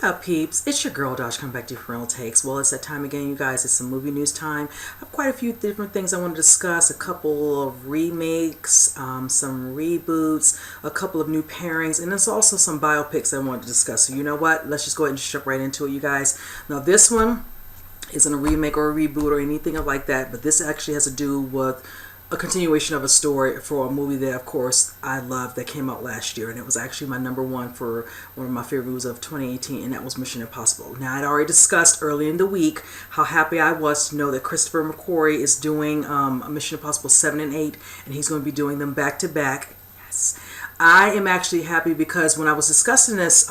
up, peeps? It's your girl Dosh coming back to you for real takes. Well, it's that time again, you guys. It's some movie news time. I have quite a few different things I want to discuss. A couple of remakes, some reboots, a couple of new pairings, and there's also some biopics I want to discuss. So you know what? Let's just go ahead and jump right into it, you guys. Now this one isn't a remake or a reboot or anything like that, but this actually has to do with a continuation of a story for a movie that, of course, I love that came out last year, and it was actually my number one for one of my favorite movies of 2018, and that was Mission Impossible. Now, I'd already discussed early in the week how happy I was to know that Christopher McQuarrie is doing Mission Impossible 7 and 8, and he's going to be doing them back to back. Yes. I am actually happy because when I was discussing this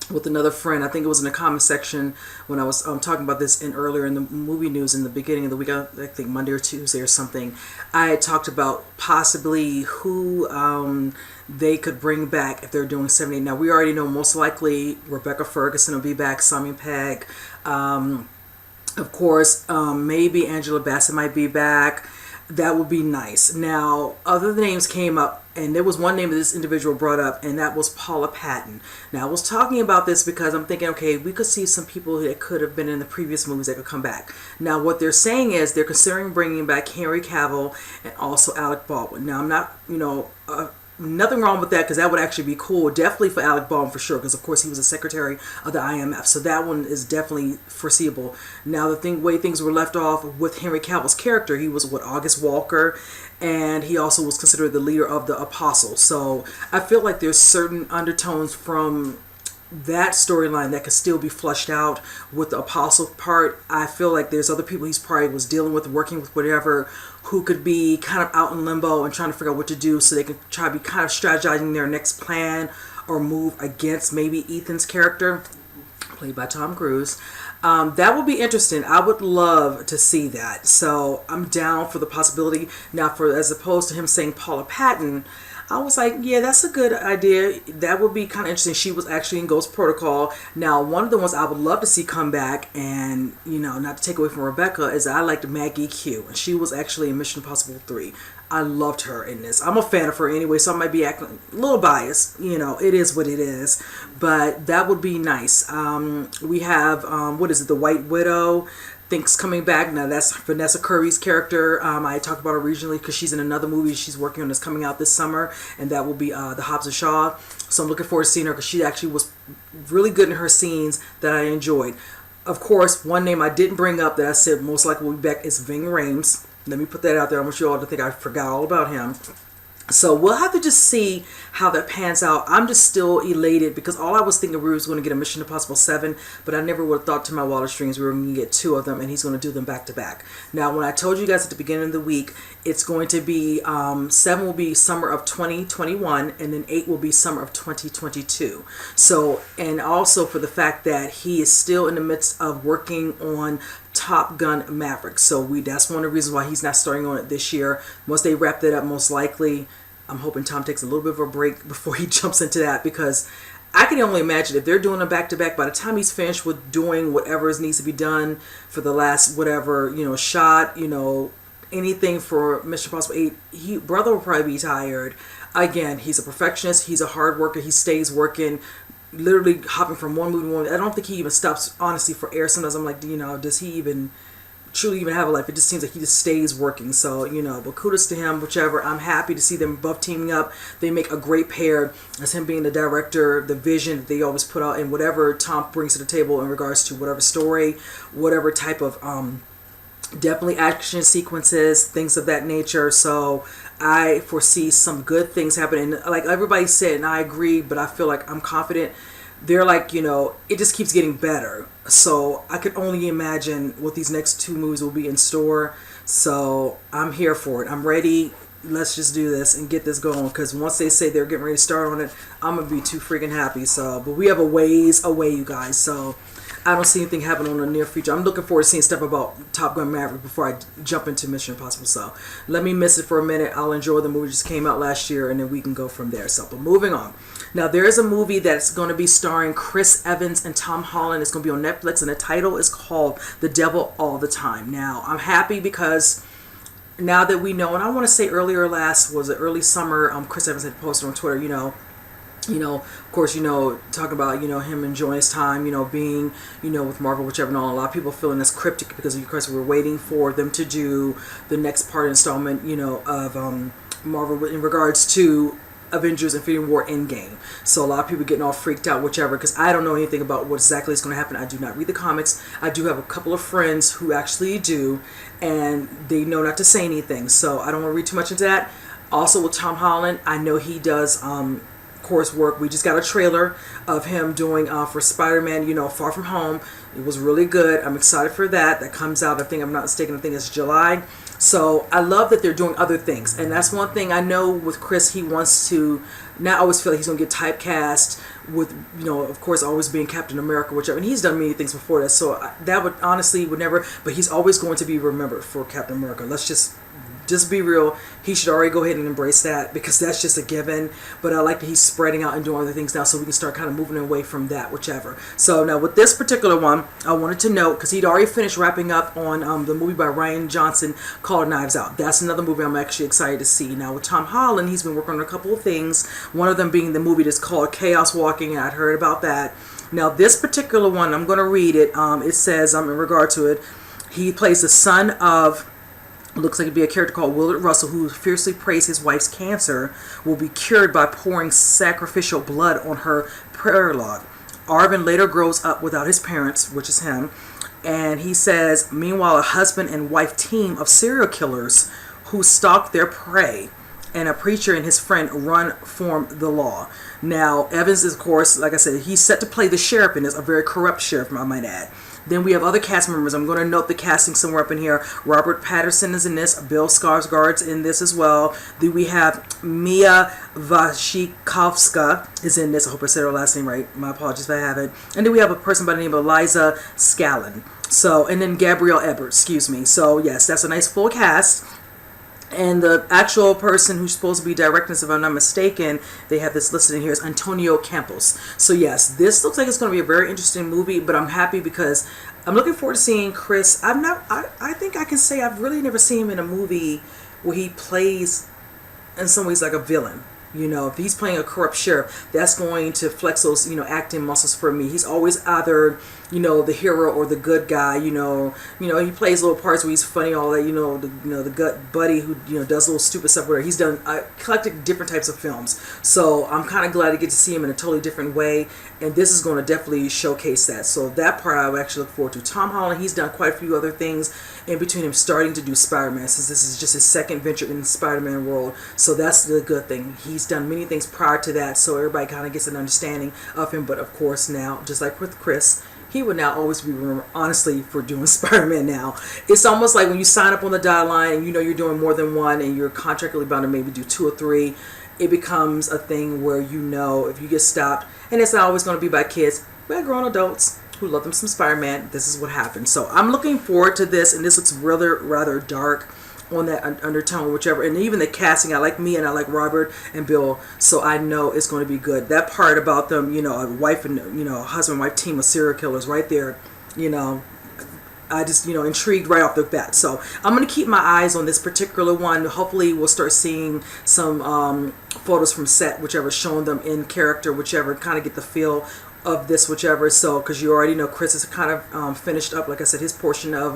with another friend, I think it was in the comment section when I was talking about this earlier in the movie news in the beginning of the week, I think Monday or Tuesday or something. I had talked about possibly who they could bring back if they're doing 70. Now we already know most likely Rebecca Ferguson will be back, Simon Pegg, of course, maybe Angela Bassett might be back. That would be nice. Now, other names came up, and there was one name that this individual brought up, and that was Paula Patton. Now, I was talking about this because I'm thinking, okay, we could see some people that could have been in the previous movies that could come back. Now, what they're saying is they're considering bringing back Henry Cavill and also Alec Baldwin. Now, I'm not, nothing wrong with that because that would actually be cool. Definitely for Alec Baldwin for sure, because of course he was a secretary of the IMF, so that one is definitely foreseeable. Now the way things were left off with Henry Cavill's character, he was what, August Walker, and he also was considered the leader of the Apostles. So I feel like there's certain undertones from that storyline that could still be flushed out with the apostle part. I feel like there's other people he's probably was dealing with, working with, whatever, who could be kind of out in limbo and trying to figure out what to do so they can try to be kind of strategizing their next plan or move against maybe Ethan's character, played by Tom Cruise. That would be interesting. I would love to see that. So I'm down for the possibility. Now, as opposed to him saying Paula Patton, I was like, yeah, that's a good idea. That would be kind of interesting. She was actually in Ghost Protocol. Now, one of the ones I would love to see come back, and, not to take away from Rebecca, is I liked Maggie Q. And she was actually in Mission Impossible 3. I loved her in this. I'm a fan of her anyway, so I might be acting a little biased. It is what it is. But that would be nice. We have, The White Widow. Thinks coming back. Now that's Vanessa Kirby's character. I talked about her originally because she's in another movie she's working on that's coming out this summer, and that will be the Hobbs and Shaw. So I'm looking forward to seeing her because she actually was really good in her scenes that I enjoyed. Of course, one name I didn't bring up that I said most likely will be back is Ving Rhames. Let me put that out there. I want you all to think I forgot all about him. So we'll have to just see how that pans out. I'm just still elated because all I was thinking we was going to get a Mission Impossible 7, but I never would have thought to my wildest dreams we were going to get 2 of them, and he's going to do them back to back. Now, when I told you guys at the beginning of the week, it's going to be 7 will be summer of 2021, and then 8 will be summer of 2022. So, and also for the fact that he is still in the midst of working on Top Gun Maverick. So that's one of the reasons why he's not starting on it this year. Once they wrap that up, most likely, I'm hoping Tom takes a little bit of a break before he jumps into that, because I can only imagine if they're doing a back-to-back, by the time he's finished with doing whatever needs to be done for the last whatever, shot, anything for Mission Impossible 8, brother will probably be tired. Again, he's a perfectionist. He's a hard worker. He stays working, literally hopping from one movie to one. I don't think he even stops, honestly, for air. Sometimes I'm like, does he even truly even have a life? It just seems like he just stays working. So, but kudos to him, whichever. I'm happy to see them both teaming up. They make a great pair, as him being the director, the vision that they always put out, and whatever Tom brings to the table in regards to whatever story, whatever type of definitely action sequences, things of that nature. So I foresee some good things happening. Like everybody said, and I agree, but I feel like I'm confident. They're like, it just keeps getting better. So I could only imagine what these next 2 movies will be in store. So I'm here for it. I'm ready. Let's just do this and get this going, because once they say they're getting ready to start on it, I'm going to be too freaking happy. So, but we have a ways away, you guys. So I don't see anything happening in the near future. I'm looking forward to seeing stuff about Top Gun Maverick before I jump into Mission Impossible. So let me miss it for a minute. I'll enjoy the movie that just came out last year, and then we can go from there. So, but moving on. Now, there is a movie that's going to be starring Chris Evans and Tom Holland. It's going to be on Netflix, and the title is called The Devil All the Time. Now, I'm happy because now that we know, and I want to say early summer, Chris Evans had posted on Twitter, Of course, talking about, him enjoying his time, being, with Marvel, whichever and all. A lot of people feeling this cryptic because, of course, we're waiting for them to do the next part installment, of Marvel in regards to Avengers Infinity War Endgame. So a lot of people getting all freaked out, whichever, because I don't know anything about what exactly is going to happen. I do not read the comics. I do have a couple of friends who actually do, and they know not to say anything. So I don't want to read too much into that. Also with Tom Holland, I know he does course work. We just got a trailer of him doing for Spider-Man, Far From Home. It was really good. I'm excited for that. That comes out, I think, I'm not mistaken, I think it's July. So I love that they're doing other things. And that's one thing I know with Chris, he wants to not always feel like he's going to get typecast with, of course, always being Captain America, whichever. And he's done many things before that. So that would honestly would never, but he's always going to be remembered for Captain America. Let's just be real. He should already go ahead and embrace that because that's just a given. But I like that he's spreading out and doing other things now, so we can start kind of moving away from that, whichever. So now with this particular one, I wanted to note, because he'd already finished wrapping up on the movie by Rian Johnson called Knives Out. That's another movie I'm actually excited to see. Now with Tom Holland, he's been working on a couple of things. One of them being the movie that's called Chaos Walking, and I'd heard about that. Now this particular one, I'm going to read it. It says, in regard to it, he plays the son of, looks like it'd be a character called Willard Russell, who fiercely prays his wife's cancer will be cured by pouring sacrificial blood on her prayer log. Arvin later grows up without his parents, which is him, and he says, meanwhile, a husband and wife team of serial killers who stalk their prey, and a preacher and his friend run from the law. Now, Evans is, of course, like I said, he's set to play the sheriff in this, a very corrupt sheriff, I might add. Then we have other cast members. I'm going to note the casting somewhere up in here. Robert Patterson is in this. Bill Skarsgård's in this as well. Then we have Mia Wasikowska is in this. I hope I said her last name right. My apologies if I haven't. And then we have a person by the name of Eliza Scallon. So, and then Gabrielle Ebert, excuse me. So, yes, that's a nice full cast. And the actual person who's supposed to be directing this, if I'm not mistaken, they have this listed in here, is Antonio Campos. So yes, this looks like it's going to be a very interesting movie, but I'm happy because I'm looking forward to seeing Chris. I think I can say I've really never seen him in a movie where he plays in some ways like a villain. If he's playing a corrupt sheriff, that's going to flex those, acting muscles for me. He's always either, the hero or the good guy. He plays little parts where he's funny, all that. The gut buddy who does little stupid stuff. Where he's done eclectic different types of films. So I'm kind of glad to get to see him in a totally different way, and this is going to definitely showcase that. So that part I would actually look forward to. Tom Holland, he's done quite a few other things in between him starting to do Spider-Man, since this is just his second venture in the Spider-Man world. So that's the good thing. He's done many things prior to that, so everybody kind of gets an understanding of him. But of course now, just like with Chris, he would now always be remembered, honestly, for doing Spider-Man now. It's almost like when you sign up on the dotted line and you're doing more than one and you're contractually bound to maybe do 2 or 3, it becomes a thing where if you get stopped, and it's not always going to be by kids, but grown adults who love them some Spider-Man, this is what happens. So I'm looking forward to this, and this looks rather dark on that undertone, whichever. And even the casting, I like Mia and I like Robert and Bill, so I know it's going to be good. That part about them, a wife and husband wife team of serial killers right there, I just intrigued right off the bat. So I'm going to keep my eyes on this particular one. Hopefully we'll start seeing some photos from set, whichever, showing them in character, whichever, kind of get the feel of this, whichever. So because you already know Chris is kind of finished up, like I said, his portion of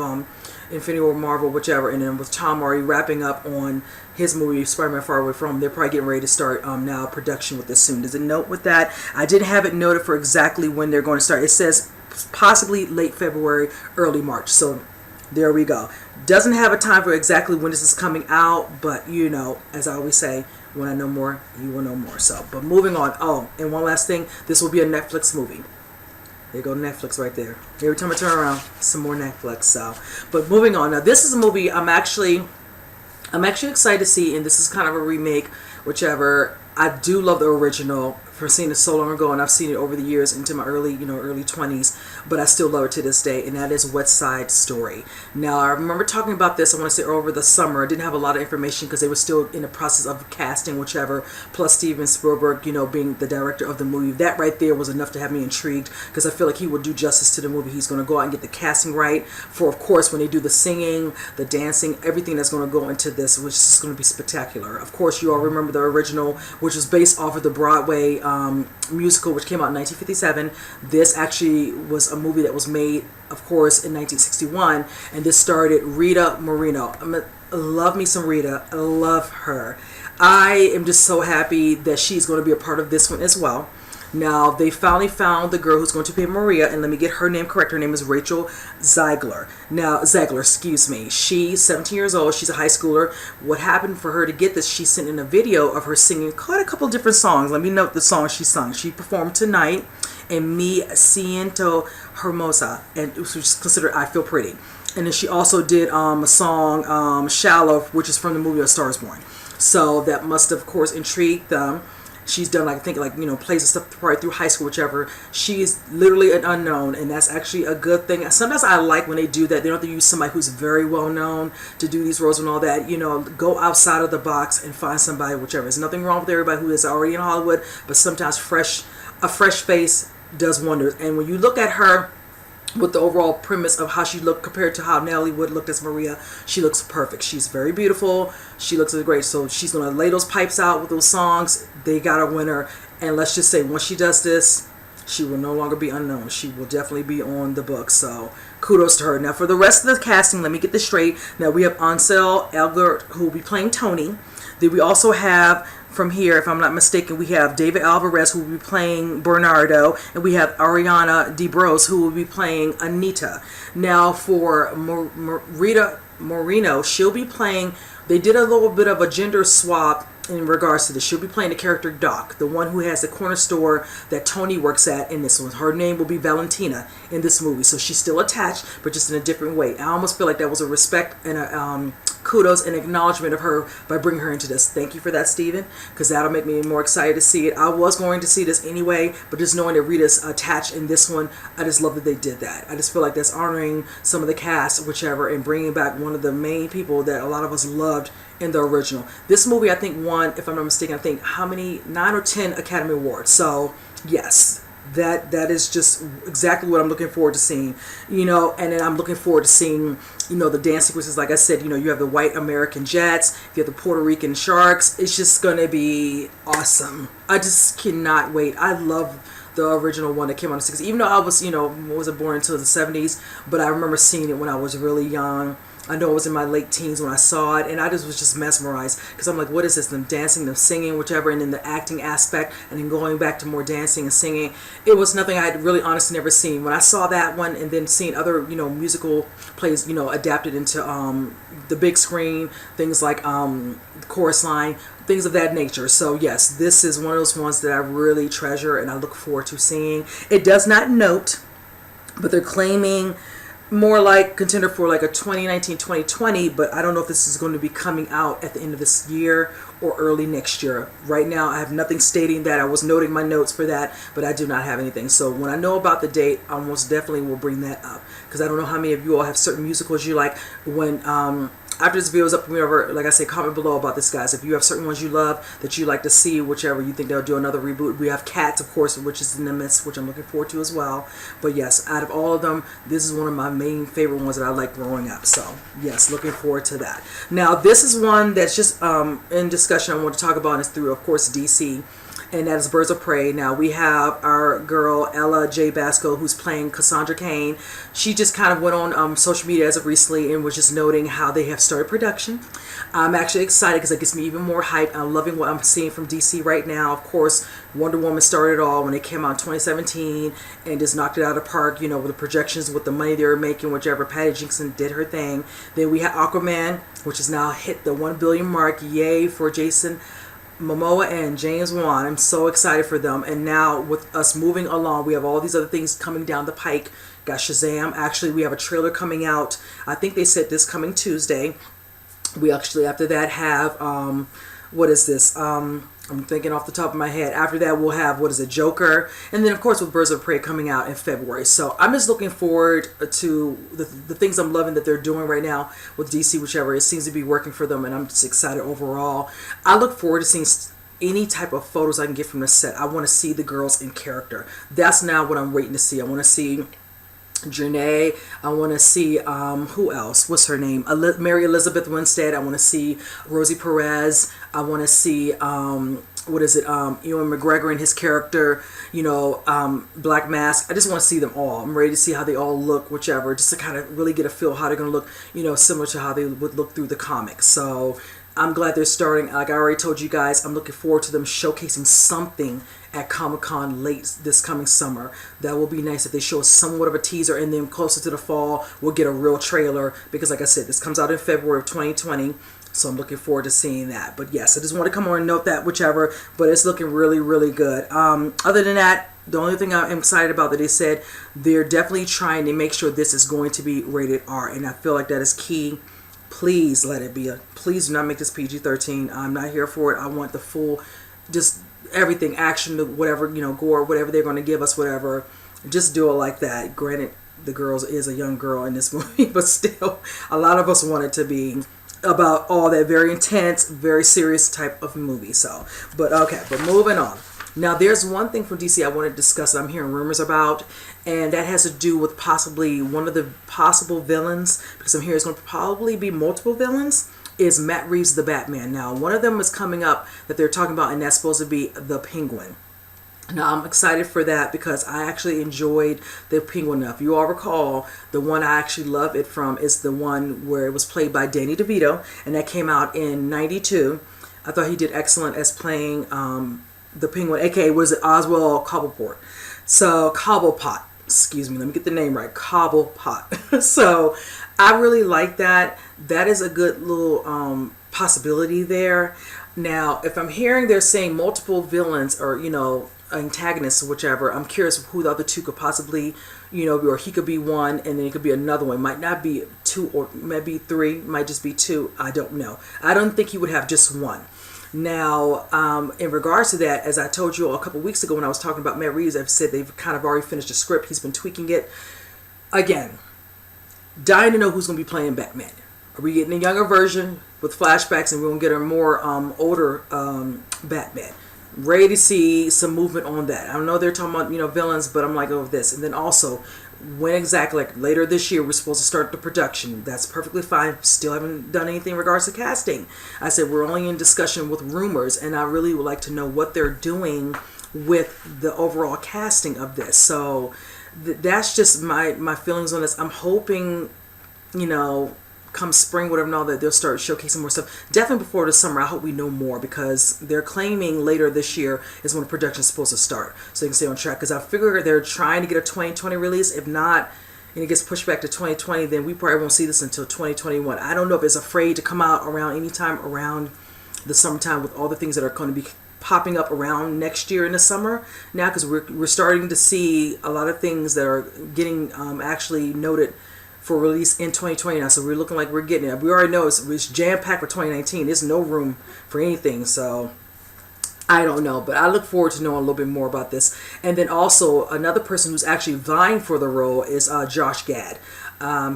Infinity War, Marvel, whichever, and then with Tom already wrapping up on his movie Spider-Man Far Away From Home, they're probably getting ready to start now production with this soon. There's a note with that. I didn't have it noted for exactly when they're going to start. It says possibly late February, early March. So there we go. Doesn't have a time for exactly when this is coming out, but as I always say, when I know more, you will know more. So, but moving on. Oh, and one last thing, this will be a Netflix movie. There you go, Netflix right there. Every time I turn around, some more Netflix. So, but moving on. Now, this is a movie I'm actually excited to see, and this is kind of a remake, whichever. I do love the original. For seeing it so long ago, and I've seen it over the years into my early 20s, but I still love it to this day, and that is West Side Story. Now, I remember talking about this, I want to say over the summer. I didn't have a lot of information because they were still in the process of casting, whichever, plus Steven Spielberg, being the director of the movie. That right there was enough to have me intrigued, because I feel like he will do justice to the movie. He's going to go out and get the casting right for, of course, when they do the singing, the dancing, everything that's going to go into this, which is going to be spectacular. Of course, you all remember the original, which was based off of the Broadway musical, which came out in 1957. This actually was a movie that was made, of course, in 1961, and this started Rita Moreno. I love me some Rita. I love her. I am just so happy that she's going to be a part of this one as well. Now, they finally found the girl who's going to play Maria, and let me get her name correct. Her name is Rachel Zegler. Now, excuse me. She's 17 years old. She's a high schooler. What happened for her to get this, she sent in a video of her singing quite a couple different songs. Let me note the song she sung. She performed Tonight and Mi Siento Hermosa, and which is considered I Feel Pretty. And then she also did a song, Shallow, which is from the movie A Star Is Born. So that must have, of course, intrigued them. She's done, like, I think, like, plays and stuff probably through high school, whichever. She's literally an unknown, and that's actually a good thing. Sometimes I like when they do that. They don't have to use somebody who's very well known to do these roles and all that. Go outside of the box and find somebody, whichever. There's nothing wrong with everybody who is already in Hollywood, but sometimes a fresh face does wonders. And when you look at her, with the overall premise of how she looked compared to how Natalie Wood looked as Maria, she looks perfect. She's very beautiful. She looks great. So she's going to lay those pipes out with those songs. They got a winner. And let's just say, once she does this, she will no longer be unknown. She will definitely be on the book. So kudos to her. Now, for the rest of the casting, let me get this straight. Now, we have Ansel Elgort, who will be playing Tony. Then we also have, from here, if I'm not mistaken, we have David Alvarez, who will be playing Bernardo, and we have Ariana DeBrose, who will be playing Anita. Now, for Rita Moreno, she'll be playing, they did a little bit of a gender swap in regards to this. She'll be playing the character Doc, the one who has the corner store that Tony works at in this one. Her name will be Valentina in this movie. So she's still attached, but just in a different way. I almost feel like that was a respect and a kudos and acknowledgement of her by bringing her into this. Thank you for that, Steven, because that'll make me more excited to see it. I was going to see this anyway, but just knowing that Rita's attached in this one, I just love that they did that. I just feel like that's honoring some of the cast, whichever, and bringing back one of the main people that a lot of us loved in the original. This movie, I think, won, if I'm not mistaken, I think, how many? 9 or 10 Academy Awards. So, yes, that is just exactly what I'm looking forward to seeing, and then I'm looking forward to seeing, the dance sequences. Like I said, you have the white American jets, you have the Puerto Rican sharks. It's just going to be awesome. I just cannot wait. I love the original one that came out in the 60s, even though I was, wasn't born until the 70s, but I remember seeing it when I was really young. I know I was in my late teens when I saw it, and I was just mesmerized, because I'm like, what is this? Them dancing, them singing, whichever, and then the acting aspect, and then going back to more dancing and singing. It was nothing I had really honestly never seen. When I saw that one, and then seeing other, musical plays, adapted into the big screen, things like Chorus Line, things of that nature. So yes, this is one of those ones that I really treasure, and I look forward to seeing. It does not note, but they're claiming more like contender for like a 2019-2020, but I don't know if this is going to be coming out at the end of this year or early next year. Right now, I have nothing stating that. I was noting my notes for that, but I do not have anything. So when I know about the date, I most definitely will bring that up, because I don't know how many of you all have certain musicals you like. When after this video is up, whatever, like I say, comment below about this, guys. If you have certain ones you love that you like to see, whichever you think they'll do another reboot. We have Cats, of course, which is in the midst, which I'm looking forward to as well. But yes, out of all of them, this is one of my main favorite ones that I like growing up. So yes, looking forward to that. Now, this is one that's just in discussion I want to talk about, and it's through, of course, DC. And that is Birds of Prey. Now, we have our girl, Ella J. Basco, who's playing Cassandra Cain. She just kind of went on social media as of recently and was just noting how they have started production. I'm actually excited because it gets me even more hyped. I'm loving what I'm seeing from DC right now. Of course, Wonder Woman started it all when it came out in 2017 and just knocked it out of the park, with the projections, with the money they were making, whichever. Patty Jenkins did her thing. Then we have Aquaman, which has now hit the 1 billion mark. Yay for Jason Momoa and James Wan. I'm so excited for them. And now with us moving along, we have all these other things coming down the pike. Got Shazam. Actually, we have a trailer coming out. I think they said this coming Tuesday. We actually, after that, have what is this? I'm thinking off the top of my head. After that, we'll have, what is it, Joker. And then, of course, with Birds of Prey coming out in February. So I'm just looking forward to the things I'm loving that they're doing right now with DC, whichever. It seems to be working for them, and I'm just excited overall. I look forward to seeing any type of photos I can get from the set. I want to see the girls in character. That's now what I'm waiting to see. I want to see Janae. I want to see who else? What's her name? Mary Elizabeth Winstead. I want to see Rosie Perez. I want to see what is it, Ewan McGregor and his character, Black Mask. I just want to see them all. I'm ready to see how they all look, whichever, just to kind of really get a feel how they're going to look, similar to how they would look through the comics. So I'm glad they're starting. Like I already told you guys, I'm looking forward to them showcasing something at Comic-Con late this coming summer. That will be nice if they show us somewhat of a teaser, and then closer to the fall, we'll get a real trailer, because like I said, this comes out in February of 2020. So I'm looking forward to seeing that. But yes, I just want to come on and note that, whichever. But it's looking really, really good. Other than that, the only thing I'm excited about that they said, they're definitely trying to make sure this is going to be rated R. And I feel like that is key. Please let it be. Please do not make this PG-13. I'm not here for it. I want the full, just everything, action, whatever, gore, whatever they're going to give us, whatever. Just do it like that. Granted, the girl is a young girl in this movie, but still, a lot of us want it to be about all that very intense, very serious type of movie. So, but moving on. Now, there's one thing from DC I want to discuss that I'm hearing rumors about, and that has to do with possibly one of the possible villains, because I'm hearing it's going to probably be multiple villains, is Matt Reeves' The Batman. Now, one of them is coming up that they're talking about, and that's supposed to be the Penguin. Now, I'm excited for that because I actually enjoyed the Penguin. Now, if you all recall, the one I actually love it from is the one where it was played by Danny DeVito, and that came out in '92. I thought he did excellent as playing the Penguin, aka was it Oswald Cobblepot? So Cobblepot, excuse me, let me get the name right, Cobblepot. So I really like that. That is a good little possibility there. Now, if I'm hearing they're saying multiple villains or antagonists or whichever, I'm curious who the other two could possibly, or he could be one and then it could be another one. It might not be two or maybe three, might just be two. I don't know. I don't think he would have just one. Now, in regards to that, as I told you a couple weeks ago when I was talking about Matt Reeves, I've said they've kind of already finished the script. He's been tweaking it. Again, dying to know who's going to be playing Batman. Are we getting a younger version with flashbacks and we're going to get a more older Batman? Ready to see some movement on that. I know they're talking about, villains, but I'm like, oh, this. And then also, when exactly, like later this year, we're supposed to start the production. That's perfectly fine. Still haven't done anything in regards to casting. I said we're only in discussion with rumors, and I really would like to know what they're doing with the overall casting of this. So that's just my feelings on this. I'm hoping, come spring, whatever, and all that, they'll start showcasing more stuff. Definitely before the summer, I hope we know more, because they're claiming later this year is when the production's supposed to start, so they can stay on track. Because I figure they're trying to get a 2020 release. If not, and it gets pushed back to 2020, then we probably won't see this until 2021. I don't know if it's afraid to come out around anytime around the summertime with all the things that are going to be popping up around next year in the summer now, because we're starting to see a lot of things that are getting actually noted for release in 2020 now. So we're looking like we're getting it. We already know it's jam-packed for 2019. There's no room for anything. So I don't know, but I look forward to knowing a little bit more about this. And then also another person who's actually vying for the role is Josh Gad.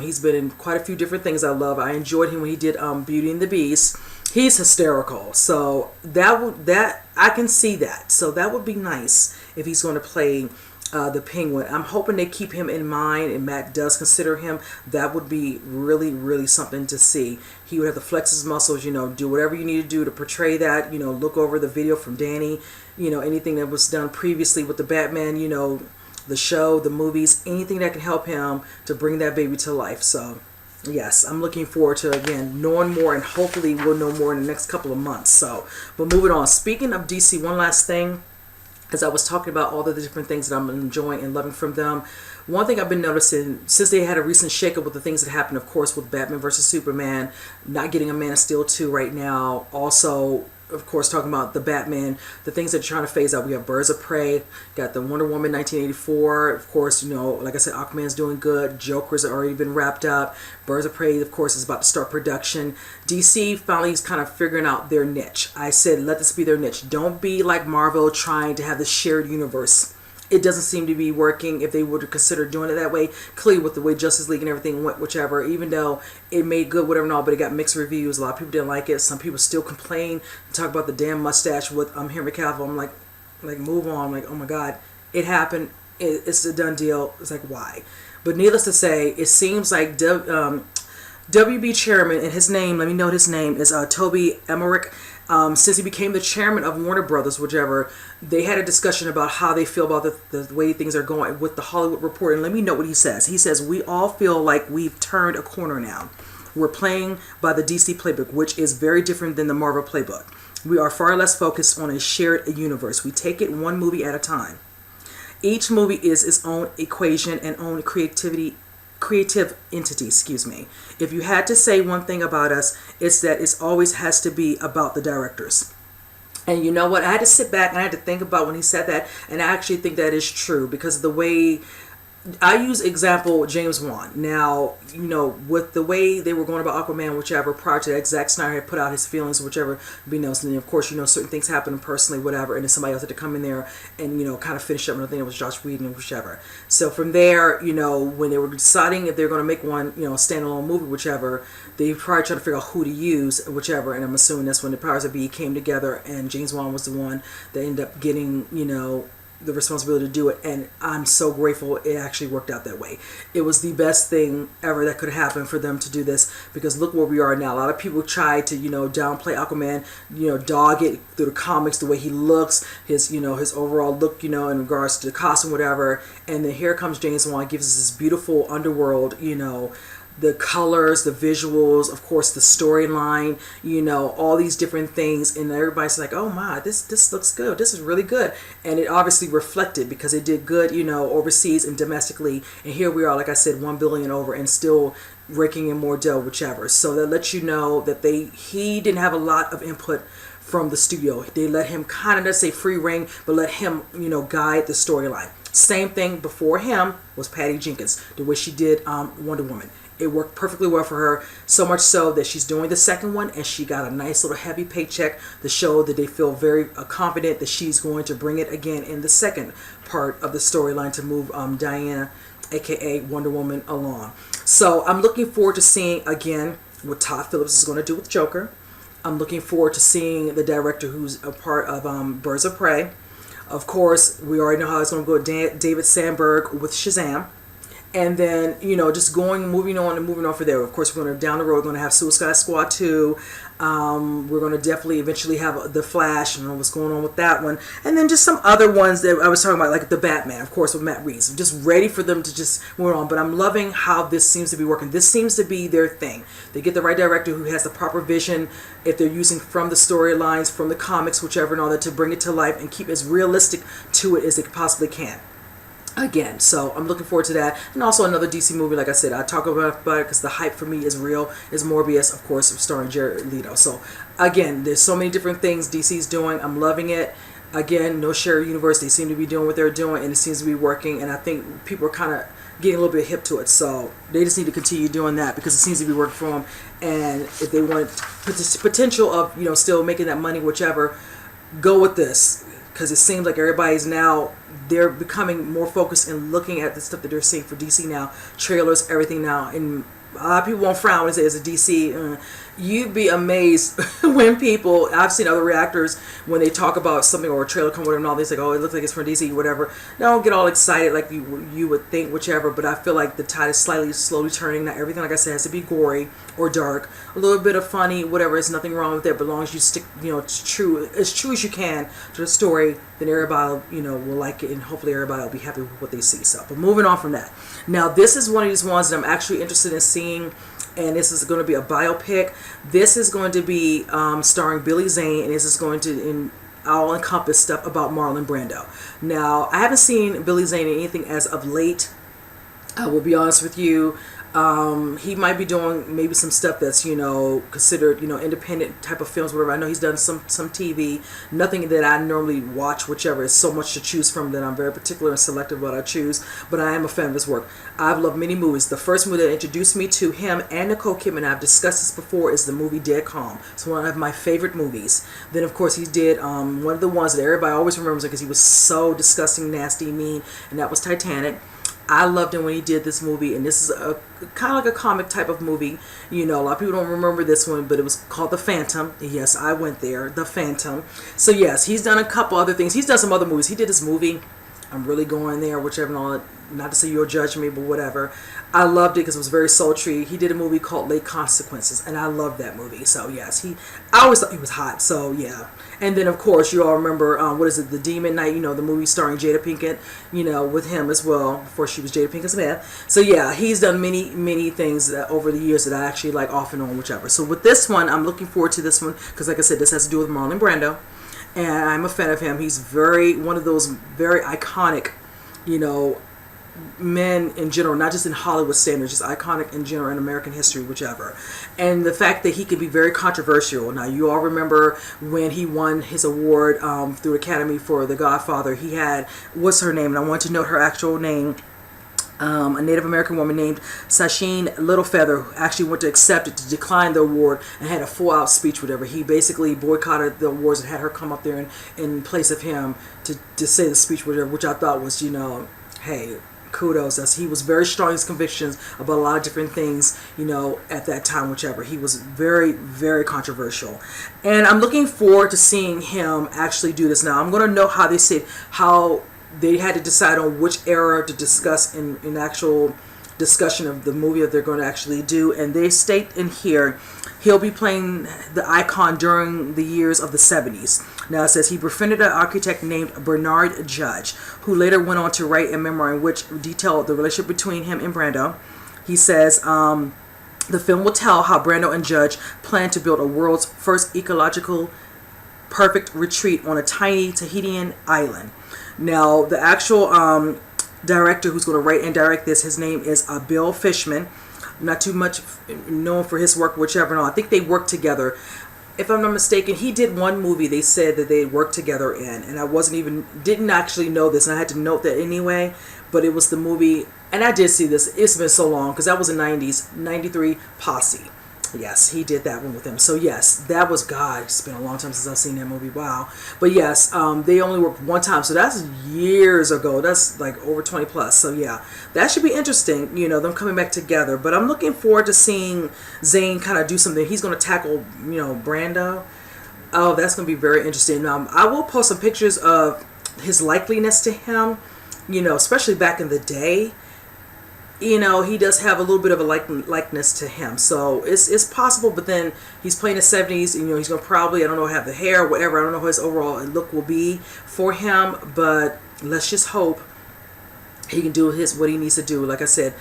He's been in quite a few different things I love. I enjoyed him when he did Beauty and the Beast. He's hysterical. So that I can see that. So that would be nice if he's going to play the Penguin. I'm hoping they keep him in mind, and Matt does consider him. That would be really, really something to see. He would have to flex his muscles, do whatever you need to do to portray that, look over the video from Danny, anything that was done previously with the Batman, the show, the movies, anything that can help him to bring that baby to life. So yes, I'm looking forward to, again, knowing more, and hopefully we'll know more in the next couple of months. So, but moving on. Speaking of DC, one last thing. As I was talking about all the different things that I'm enjoying and loving from them, one thing I've been noticing since they had a recent shakeup with the things that happened, of course, with Batman versus Superman, not getting a Man of Steel 2 right now, also, of course, talking about the Batman, the things that are trying to phase out. We have Birds of Prey, got the Wonder Woman 1984, of course, like I said, Aquaman's doing good, Joker's already been wrapped up, Birds of Prey, of course, is about to start production. DC finally is kind of figuring out their niche. I said, let this be their niche. Don't be like Marvel trying to have the shared universe. It doesn't seem to be working if they would consider doing it that way. Clearly, with the way Justice League and everything went, whichever, even though it made good, whatever and all, but it got mixed reviews. A lot of people didn't like it. Some people still complain, talk about the damn mustache with Henry Cavill. I'm like move on. I'm like, oh my God, it happened. It's a done deal. It's like, why? But needless to say, it seems like WB chairman, and his name, let me note his name, is Toby Emmerich. Since he became the chairman of Warner Brothers, whichever, they had a discussion about how they feel about the way things are going with the Hollywood Reporter. And let me know what he says. He says, we all feel like we've turned a corner now. We're playing by the DC playbook, which is very different than the Marvel playbook. We are far less focused on a shared universe. We take it one movie at a time. Each movie is its own equation and own creative entity, excuse me. If you had to say one thing about us, it's that it always has to be about the directors. And you know what? I had to sit back and I had to think about when he said that, and I actually think that is true because of the way I use example James Wan. Now, you know, with the way they were going about Aquaman, whichever, prior to that, Zack Snyder had put out his feelings, whichever, you know, and of course, you know, certain things happen personally, whatever, and then somebody else had to come in there and, you know, kind of finish up, and I think it was Josh Whedon, whichever. So from there, you know, when they were deciding if they were going to make one, you know, standalone movie, whichever, they probably tried to figure out who to use, whichever, and I'm assuming that's when the powers that be came together, and James Wan was the one that ended up getting, you know, the responsibility to do it, and I'm so grateful it actually worked out that way. It was the best thing ever that could happen for them to do this, because look where we are now. A lot of people try to, you know, downplay Aquaman, you know, dog it through the comics, the way he looks, his, you know, his overall look, you know, in regards to the costume, whatever, and then here comes James Wan, gives us this beautiful underworld, you know, the colors, the visuals, of course, the storyline, you know, all these different things, and everybody's like, oh my, this looks good, this is really good, and it obviously reflected because it did good, you know, overseas and domestically, and here we are, like I said, 1 billion over and still raking in more dough, whichever. So that lets you know that he didn't have a lot of input from the studio. They let him kind of, let's say, free reign, but let him, you know, guide the storyline. Same thing before him was Patty Jenkins, the way she did Wonder Woman. It worked perfectly well for her, so much so that she's doing the second one, and she got a nice little heavy paycheck to show that they feel very confident that she's going to bring it again in the second part of the storyline to move Diana, aka Wonder Woman, along. So I'm looking forward to seeing again what Todd Phillips is going to do with Joker. I'm looking forward to seeing the director who's a part of Birds of Prey. Of course, we already know how it's going to go. David Sandberg with Shazam. And then, you know, just moving on from there. Of course, we're going to, down the road, we're going to have Suicide Squad 2. We're going to definitely eventually have The Flash, and what's going on with that one. And then just some other ones that I was talking about, like the Batman, of course, with Matt Reeves. I'm just ready for them to just move on. But I'm loving how this seems to be working. This seems to be their thing. They get the right director who has the proper vision, if they're using from the storylines, from the comics, whichever, and all that, to bring it to life and keep as realistic to it as they possibly can. Again, so I'm looking forward to that. And also another DC movie, like I said, I talk about it because the hype for me is real, is Morbius, of course, starring Jared Leto. So again, there's so many different things DC's doing. I'm loving it. Again, no shared universe. They seem to be doing what they're doing, and it seems to be working, and I think people are kind of getting a little bit hip to it. So they just need to continue doing that because it seems to be working for them. And if they want potential of, you know, still making that money, whichever, go with this. Because it seems like everybody's now, they're becoming more focused and looking at the stuff that they're seeing for DC now. Trailers, everything now. And a lot of people won't frown and say it's a DC. You'd be amazed when people, I've seen other reactors, when they talk about something or a trailer come with them and all, they say, oh, it looks like it's from DC, whatever. They don't get all excited like you would think, whichever, but I feel like the tide is slowly turning. Not everything, like I said, has to be gory or dark. A little bit of funny, whatever, there's nothing wrong with it, but as long as you stick, you know, as true as you can to the story, then everybody, you know, will like it, and hopefully everybody will be happy with what they see. So, but moving on from that. Now, this is one of these ones that I'm actually interested in seeing, and this is going to be a biopic. This is going to be starring Billy Zane, and this is going to all encompass stuff about Marlon Brando. Now, I haven't seen Billy Zane in anything as of late. I will be honest with you. He might be doing maybe some stuff that's, you know, considered, you know, independent type of films, whatever. I know he's done some TV. Nothing that I normally watch, whichever. Is so much to choose from that I'm very particular and selective what I choose. But I am a fan of his work. I've loved many movies. The first movie that introduced me to him and Nicole Kidman, I've discussed this before, is the movie Dead Calm. It's one of my favorite movies. Then, of course, he did one of the ones that everybody always remembers because he was so disgusting, nasty, mean, and that was Titanic. I loved him when he did this movie, and this is a kind of like a comic type of movie. You know, a lot of people don't remember this one, but it was called The Phantom. Yes, I went there, The Phantom. So yes, he's done a couple other things. He's done some other movies. He did this movie I'm really going there, whichever and all that. Not to say you'll judge me, but whatever. I loved it because it was very sultry. He did a movie called Late Consequences, and I loved that movie. So yes, I always thought he was hot. So yeah. And then of course you all remember what is it, The Demon Knight? You know, the movie starring Jada Pinkett. You know, with him as well before she was Jada Pinkett Smith. So yeah, he's done many things over the years that I actually like off and on, whichever. So with this one, I'm looking forward to this one because, like I said, this has to do with Marlon Brando, and I'm a fan of him. He's one of those very iconic, you know, men in general, not just in Hollywood standards, just iconic in general in American history, whichever. And the fact that he could be very controversial. Now, you all remember when he won his award through Academy for The Godfather. He had, what's her name? And I want to note her actual name. A Native American woman named Sasheen Littlefeather, who actually went to accept it, to decline the award, and had a full-out speech, whatever. He basically boycotted the awards and had her come up there in place of him to say the speech, whatever, which I thought was, you know, hey, kudos, as he was very strong in his convictions about a lot of different things, you know, at that time, whichever. He was very controversial, and I'm looking forward to seeing him actually do this. Now I'm going to know how they said how they had to decide on which era to discuss in actual discussion of the movie that they're going to actually do, and they state in here he'll be playing the icon during the years of the 70s. Now it says he befriended an architect named Bernard Judge, who later went on to write a memoir in which detailed the relationship between him and Brando. He says the film will tell how Brando and Judge planned to build a world's first ecological perfect retreat on a tiny Tahitian island. Now the actual director who's going to write and direct this, his name is Bill Fishman. Not too much known for his work, whichever. No, I think they worked together. If I'm not mistaken, he did one movie they said that they worked together in, and I didn't actually know this, and I had to note that anyway. But it was the movie, and I did see this. It's been so long because that was the 90s, 93 Posse. Yes, he did that one with him. So yes, that was, God, it's been a long time since I've seen that movie. Wow. But yes, they only worked one time, so that's years ago. That's like over 20 plus. So yeah, that should be interesting, you know, them coming back together. But I'm looking forward to seeing Zane kind of do something. He's going to tackle, you know, Brando. Oh, that's going to be very interesting. I will post some pictures of his likeliness to him, you know, especially back in the day. You know, he does have a little bit of a likeness to him, so it's possible. But then he's playing the 70s, and, you know, he's gonna probably, I don't know, have the hair or whatever. I don't know what his overall look will be for him, but let's just hope he can do what he needs to do. Like I said,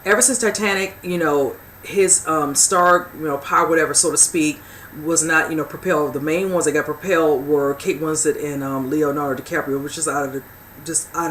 ever since Titanic, you know, his star, you know, power, whatever, so to speak, was not, you know, propelled. The main ones that got propelled were Kate Winslet and Leonardo DiCaprio, which is out of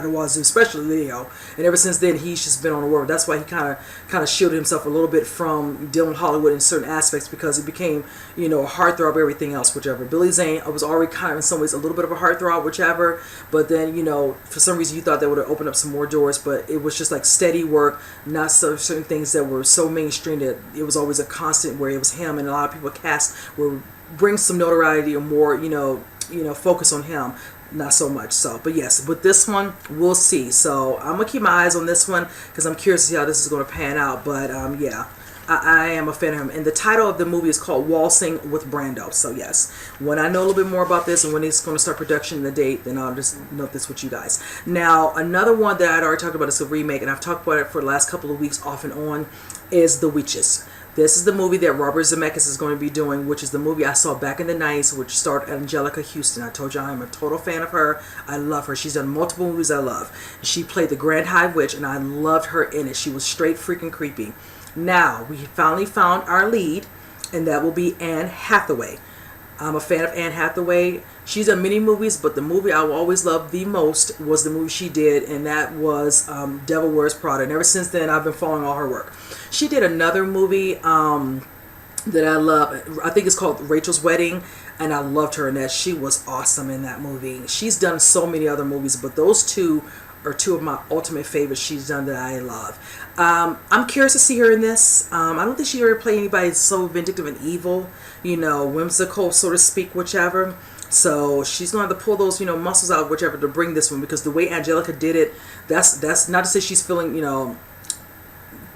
the wazoo, especially Leo. And ever since then, he's just been on the world. That's why he kind of shielded himself a little bit from dealing with Hollywood in certain aspects, because he became, you know, a heartthrob, everything else, whichever. Billy Zane was already kind of in some ways a little bit of a heartthrob, whichever. But then, you know, for some reason you thought that would have opened up some more doors, but it was just like steady work, not certain things that were so mainstream that it was always a constant where it was him, and a lot of people cast were bring some notoriety or more, you know, focus on him. Not so much. So, but yes, with this one, we'll see. So I'm gonna keep my eyes on this one because I'm curious to see how this is going to pan out. But yeah, I am a fan of him, and the title of the movie is called Waltzing with Brando. So yes, when I know a little bit more about this and when it's going to start production and the date, then I'll just note this with you guys. Now, another one that I'd already talked about is a remake, and I've talked about it for the last couple of weeks off and on, is The Witches. This is the movie that Robert Zemeckis is going to be doing, which is the movie I saw back in the 90s, which starred Angelica Houston. I told you I'm a total fan of her. I love her. She's done multiple movies I love. She played the Grand High Witch, and I loved her in it. She was straight freaking creepy. Now, we finally found our lead, and that will be Anne Hathaway. I'm a fan of Anne Hathaway. She's done many movies, but the movie I will always love the most was the movie she did, and that was Devil Wears Prada. And ever since then, I've been following all her work. She did another movie that I love. I think it's called Rachel's Wedding, and I loved her in that. She was awesome in that movie. She's done so many other movies, but those two are two of my ultimate favorites she's done that I love. I'm curious to see her in this. I don't think she ever played anybody so vindictive and evil, you know, whimsical, so to speak, whichever. So she's going to have to pull those, you know, muscles out, whichever, to bring this one, because the way Angelica did it, that's not to say she's feeling, you know,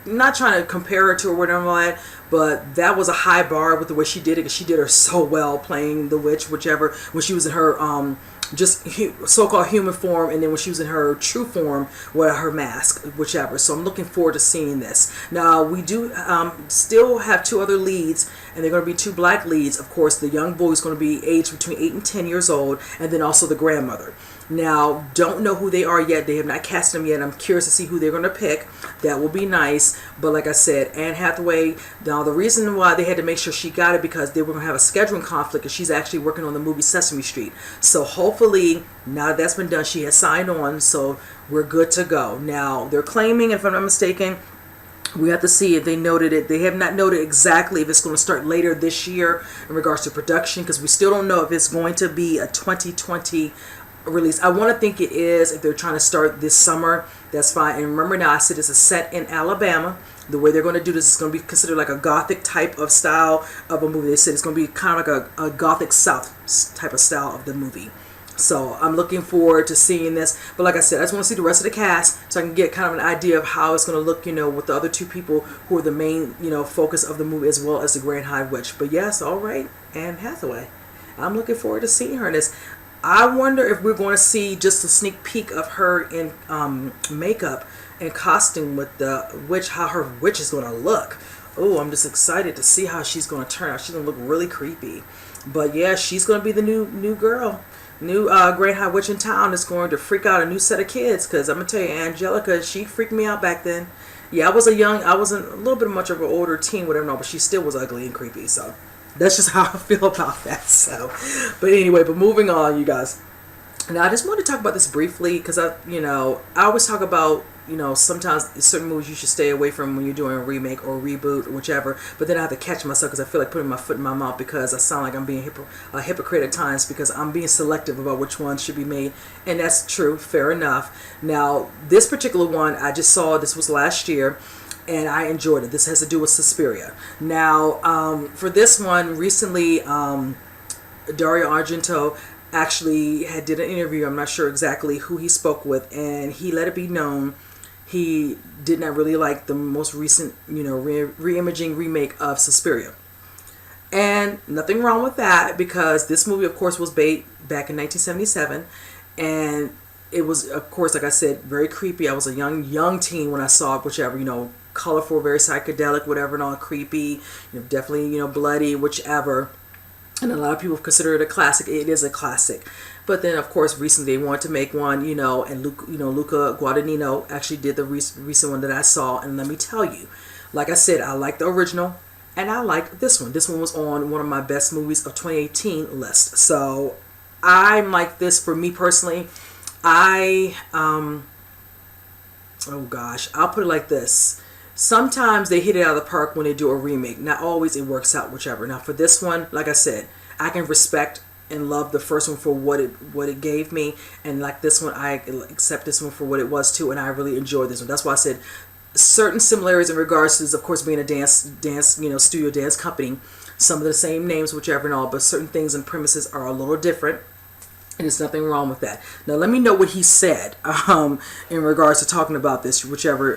not trying to compare her to or whatever, but that was a high bar with the way she did it, because she did her so well playing the witch, whichever, when she was in her just so-called human form, and then when she was in her true form, with her mask, whichever. So I'm looking forward to seeing this. Now we do still have two other leads, and they're going to be two black leads. Of course, the young boy is going to be aged between 8 and 10 years old, and then also the grandmother. Now, don't know who they are yet. They have not cast them yet. I'm curious to see who they're going to pick. That will be nice. But like I said, Anne Hathaway, now the reason why they had to make sure she got it, because they were going to have a scheduling conflict, and she's actually working on the movie Sesame Street. So hopefully, now that that's been done, she has signed on, so we're good to go. Now, they're claiming, if I'm not mistaken, we have to see if they noted it. They have not noted exactly if it's going to start later this year in regards to production, because we still don't know if it's going to be a 2020 release. I want to think it is. If they're trying to start this summer, that's fine. And remember now, I said it's a set in Alabama. The way they're going to do this is going to be considered like a gothic type of style of a movie. They said it's going to be kind of like a gothic south type of style of the movie. So I'm looking forward to seeing this. But like I said, I just want to see the rest of the cast so I can get kind of an idea of how it's going to look, with the other two people who are the main, focus of the movie, as well as the Grand High Witch. But yes, all right, Anne Hathaway. I'm looking forward to seeing her in this. I wonder if we're going to see just a sneak peek of her in makeup and costume with the witch, how her witch is going to look. Oh, I'm just excited to see how she's going to turn out. She's going to look really creepy. But yeah, she's going to be the new girl. New Great High Witch in town is going to freak out a new set of kids. Because I'm going to tell you, Angelica, she freaked me out back then. Yeah, I wasn't a little bit much of an older teen, whatever, no, but she still was ugly and creepy. So that's just how I feel about that. So, but anyway, moving on, you guys. Now, I just want to talk about this briefly because I always talk about, sometimes certain movies you should stay away from when you're doing a remake or reboot or whichever. But then I have to catch myself because I feel like putting my foot in my mouth because I sound like I'm being a hypocrite at times because I'm being selective about which ones should be made. And that's true. Fair enough. Now, this particular one, I just saw, this was last year, and I enjoyed it. This has to do with Suspiria. Now, for this one, recently, Dario Argento actually did an interview. I'm not sure exactly who he spoke with, and he let it be known he did not really like the most recent, re-imaging remake of Suspiria. And nothing wrong with that, because this movie, of course, was back in 1977, and it was, of course, like I said, very creepy. I was a young teen when I saw it, whichever, colorful, very psychedelic, whatever, and all creepy, definitely, bloody, whichever. And a lot of people consider it a classic. It is a classic. But then, of course, recently they wanted to make one, and Luca Guadagnino actually did the recent one that I saw. And let me tell you, like I said, I like the original, and I like this one. This one was on one of my best movies of 2018 list. So I'm like this for me personally. Oh gosh, I'll put it like this. Sometimes they hit it out of the park when they do a remake. Not always it works out, whichever. Now for this one, like I said, I can respect and love the first one for what it gave me, and like this one, I accept this one for what it was too, and I really enjoyed this one. That's why I said certain similarities in regards to, of course, being a dance studio dance company. Some of the same names, whichever and all, but certain things and premises are a little different. And there's nothing wrong with that. Now, let me know what he said in regards to talking about this, whichever,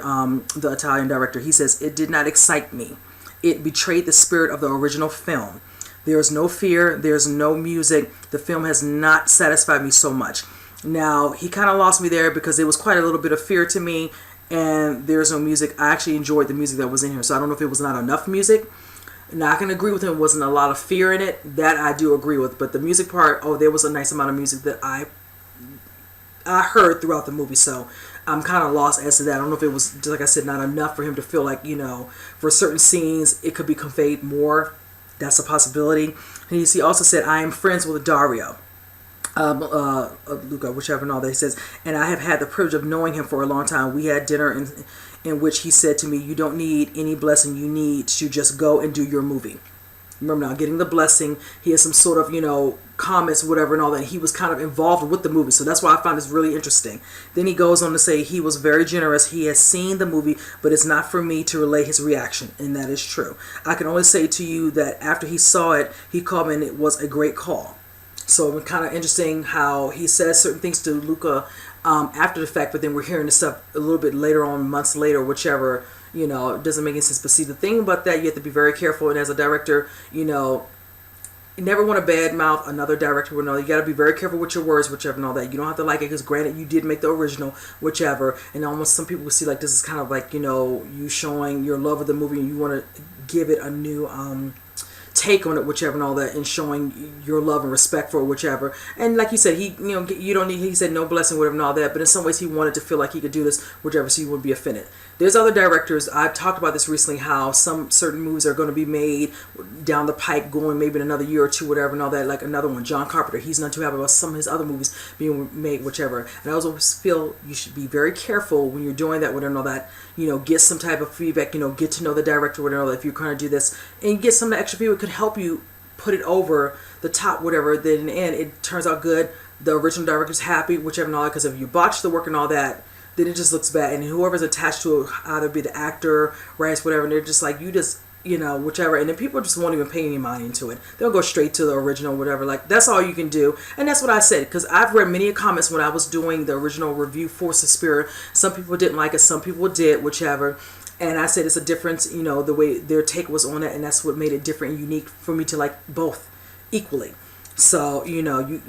the Italian director. He says, "It did not excite me. It betrayed the spirit of the original film. There is no fear. There's no music. The film has not satisfied me so much." Now, he kind of lost me there because there was quite a little bit of fear to me, and there's no music. I actually enjoyed the music that was in here, so I don't know if it was not enough music. Now, I can agree with him. It wasn't a lot of fear in it. That I do agree with. But the music part, there was a nice amount of music that I heard throughout the movie. So I'm kind of lost as to that. I don't know if it was, just like I said, not enough for him to feel like, for certain scenes, it could be conveyed more. That's a possibility. And he also said, "I am friends with Dario." Luca, whichever and all that he says, "and I have had the privilege of knowing him for a long time. We had dinner in which he said to me, 'You don't need any blessing. You need to just go and do your movie.'" Remember now, getting the blessing, he has some sort of, comments, whatever and all that. He was kind of involved with the movie. So that's why I found this really interesting. Then he goes on to say he was very generous. He has seen the movie, but it's not for me to relay his reaction. And that is true. I can only say to you that after he saw it, he called me and it was a great call. So it's kind of interesting how he says certain things to Luca after the fact, but then we're hearing this stuff a little bit later on, months later, whichever, it doesn't make any sense. But see, the thing about that, you have to be very careful. And as a director, You never want to badmouth another director or another. You got to be very careful with your words, whichever, and all that. You don't have to like it because, granted, you did make the original, whichever. And almost some people will see like this is kind of like, you know, you showing your love of the movie and you want to give it a new take on it, whichever, and all that, and showing your love and respect for it, whichever. And like you said, he, you know, you don't need, he said no blessing, whatever, and all that, but in some ways he wanted to feel like he could do this, whichever, so you wouldn't be offended. There's other directors, I've talked about this recently, how some certain movies are going to be made down the pike, going maybe in another year or two, whatever, and all that. Like another one, John Carpenter, he's not too happy about some of his other movies being made, whichever. And I always feel you should be very careful when you're doing that, whatever, and all that. You know, get some type of feedback, you know, get to know the director, whatever, if you're going to do this, and get some of the extra feedback could help you put it over the top, whatever. Then in the end, it turns out good. The original director's happy, whichever, and all that. Because if you botch the work and all that, then it just looks bad. And whoever's attached to it, either be the actor, writers, whatever, and they're just like, you just, you know, whichever. And then people just won't even pay any mind into it. They'll go straight to the original, whatever. Like, that's all you can do. And that's what I said. Because I've read many comments when I was doing the original review for Suspiria. Some people didn't like it. Some people did, whichever. And I said it's a difference, you know, the way their take was on it. And that's what made it different and unique for me to like both equally. So, you know,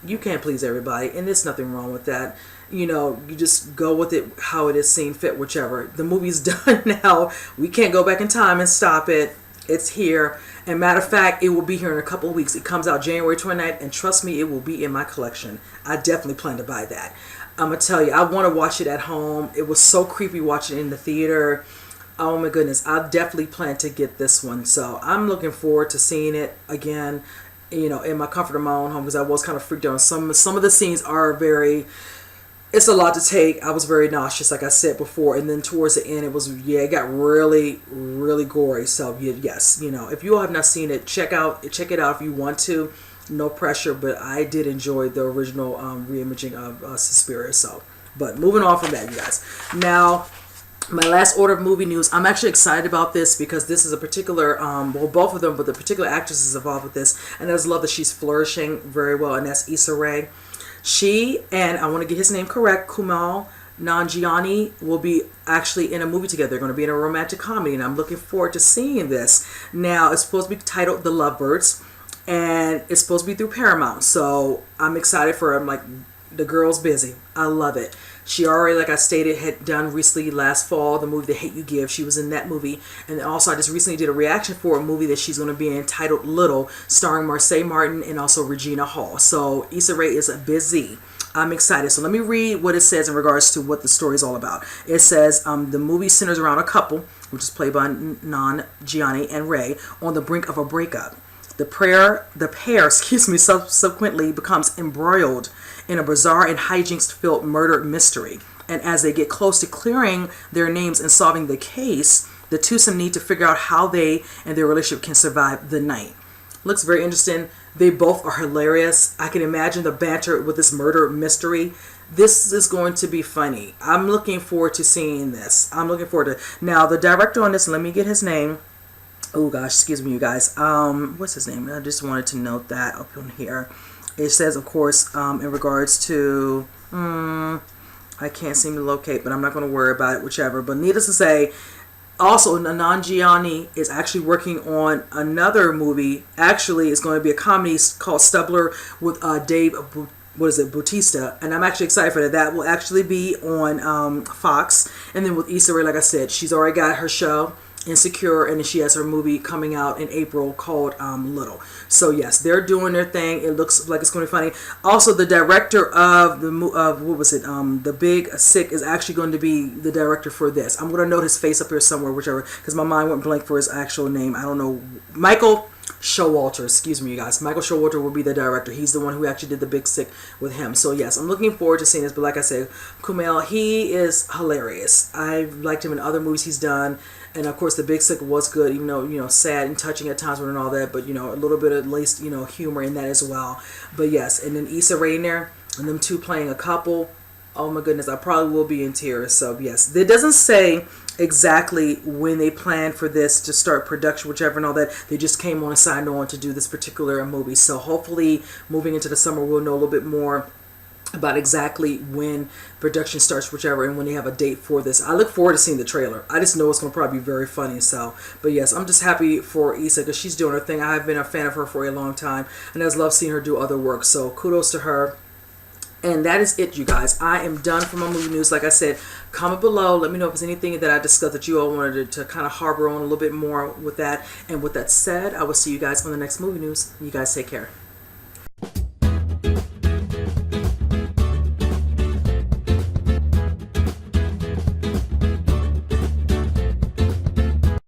you can't please everybody. And there's nothing wrong with that. You know, you just go with it how it is seen fit, whichever. The movie's done now. We can't go back in time and stop it. It's here. And matter of fact, it will be here in a couple of weeks. It comes out January 29th, and trust me, it will be in my collection. I definitely plan to buy that. I'm going to tell you, I want to watch it at home. It was so creepy watching it in the theater. Oh my goodness. I definitely plan to get this one. So I'm looking forward to seeing it again, you know, in my comfort of my own home, because I was kind of freaked out. Some of the scenes are very... It's a lot to take. I was very nauseous, like I said before. And then towards the end, it was, yeah, it got really, really gory. So, yes, you know, if you all have not seen it, check it out if you want to. No pressure, but I did enjoy the original reimaging of Suspiria. So, but moving on from that, you guys. Now, my last order of movie news. I'm actually excited about this because this is a particular, well, both of them, but the particular actress is involved with this. And I just love that she's flourishing very well, and that's Issa Rae. She and, I want to get his name correct, Kumail Nanjiani, will be actually in a movie together. They're going to be in a romantic comedy, and I'm looking forward to seeing this. Now, it's supposed to be titled The Lovebirds, and it's supposed to be through Paramount. So I'm excited for him. Like, the girl's busy. I love it. She already, like I stated, had done recently last fall the movie The Hate You Give. She was in that movie. And also I just recently did a reaction for a movie that she's going to be in titled Little, starring Marseille Martin and also Regina Hall. So Issa Rae is busy. I'm excited. So let me read what it says in regards to what the story is all about. It says the movie centers around a couple, which is played by Nanjiani and Rae, on the brink of a breakup. The pair, subsequently becomes embroiled in a bizarre and hijinks-filled murder mystery. And as they get close to clearing their names and solving the case, the twosome need to figure out how they and their relationship can survive the night. Looks very interesting. They both are hilarious. I can imagine the banter with this murder mystery. This is going to be funny. I'm looking forward to seeing this. I'm looking forward to... Now, the director on this, let me get his name. Oh gosh, excuse me, you guys. What's his name? I just wanted to note that up on here. It says, of course, in regards to, I can't seem to locate, but I'm not going to worry about it, whichever. But needless to say, also, Nanjiani is actually working on another movie. Actually, it's going to be a comedy called Stubler with Dave, Bautista. And I'm actually excited for that. That will actually be on Fox. And then with Issa Rae, like I said, she's already got her show, Insecure, and she has her movie coming out in April called Little. So yes, they're doing their thing. It looks like it's going to be funny. Also, the director of The Big Sick is actually going to be the director for this. I'm going to note his face up here somewhere, whichever, because my mind went blank for his actual name. I don't know. Michael Showalter, excuse me, you guys. Michael Showalter will be the director. He's the one who actually did The Big Sick with him. So yes, I'm looking forward to seeing this. But like I said, Kumail, he is hilarious. I've liked him in other movies he's done. And of course, The Big Sick was good, even though, you know, sad and touching at times and all that. But, you know, a little bit of at least, you know, humor in that as well. But yes, and then Issa Rae in there, and them two playing a couple. Oh my goodness, I probably will be in tears. So yes, it doesn't say exactly when they plan for this to start production, whichever and all that. They just came on and signed on to do this particular movie. So hopefully, moving into the summer, we'll know a little bit more about exactly when production starts, whichever, and when they have a date for this. I look forward to seeing the trailer. I just know it's going to probably be very funny. So, but yes, I'm just happy for Issa because she's doing her thing. I have been a fan of her for a long time, and I just love seeing her do other work. So kudos to her. And that is it, you guys. I am done for my movie news. Like I said, comment below. Let me know if there's anything that I discussed that you all wanted to kind of harbor on a little bit more with that. And with that said, I will see you guys on the next movie news. You guys take care.